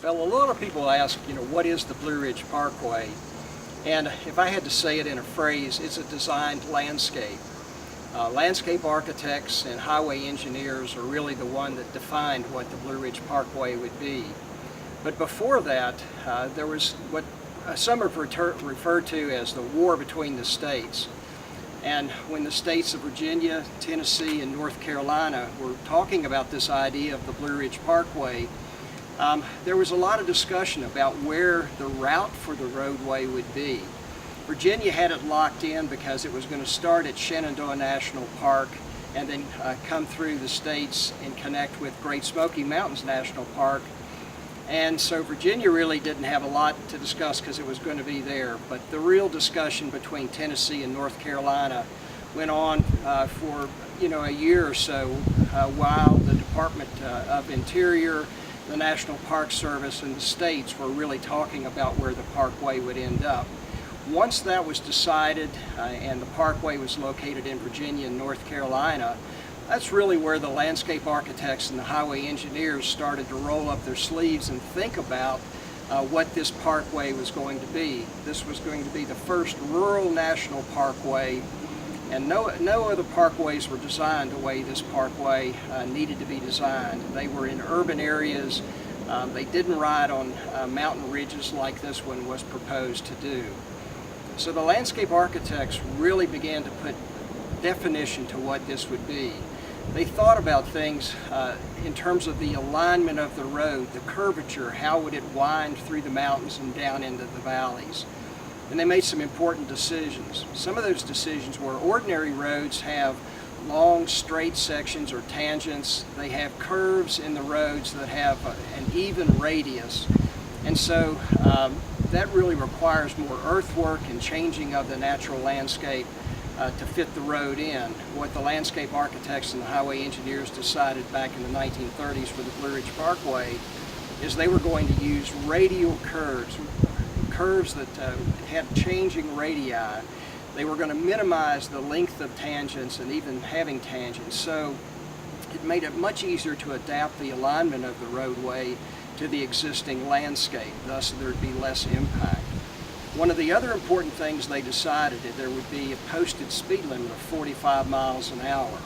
Well, a lot of people ask, what is the Blue Ridge Parkway? And if I had to say it in a phrase, it's a designed landscape. Landscape architects and highway engineers are really the one that defined what the Blue Ridge Parkway would be. But before that, there was what some have referred to as the war between the states. And when the states of Virginia, Tennessee, and North Carolina were talking about this idea of the Blue Ridge Parkway, there was a lot of discussion about where the route for the roadway would be. Virginia had it locked in because it was going to start at Shenandoah National Park and then come through the states and connect with Great Smoky Mountains National Park. And so Virginia really didn't have a lot to discuss because it was going to be there. But the real discussion between Tennessee and North Carolina went on for a year or so while the Department of Interior, the National Park Service, and the states were really talking about where the parkway would end up. Once that was decided and the parkway was located in Virginia and North Carolina, that's really where the landscape architects and the highway engineers started to roll up their sleeves and think about what this parkway was going to be. This was going to be the first rural national parkway, and no other parkways were designed the way this parkway needed to be designed. They were in urban areas. They didn't ride on mountain ridges like this one was proposed to do. So the landscape architects really began to put definition to what this would be. They thought about things in terms of the alignment of the road, the curvature, how would it wind through the mountains and down into the valleys. And they made some important decisions. Some of those decisions were ordinary roads have long straight sections or tangents. They have curves in the roads that have an even radius. And so that really requires more earthwork and changing of the natural landscape to fit the road in. What the landscape architects and the highway engineers decided back in the 1930s for the Blue Ridge Parkway is they were going to use radial curves that had changing radii. They were going to minimize the length of tangents and even having tangents. So it made it much easier to adapt the alignment of the roadway to the existing landscape, thus there'd be less impact. One of the other important things they decided that there would be a posted speed limit of 45 miles an hour.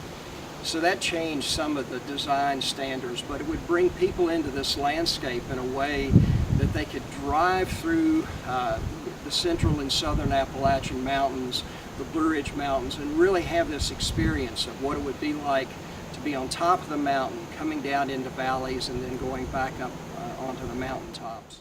So that changed some of the design standards, but it would bring people into this landscape in a way that they could drive through the central and southern Appalachian Mountains, the Blue Ridge Mountains, and really have this experience of what it would be like to be on top of the mountain, coming down into valleys and then going back up onto the mountaintops.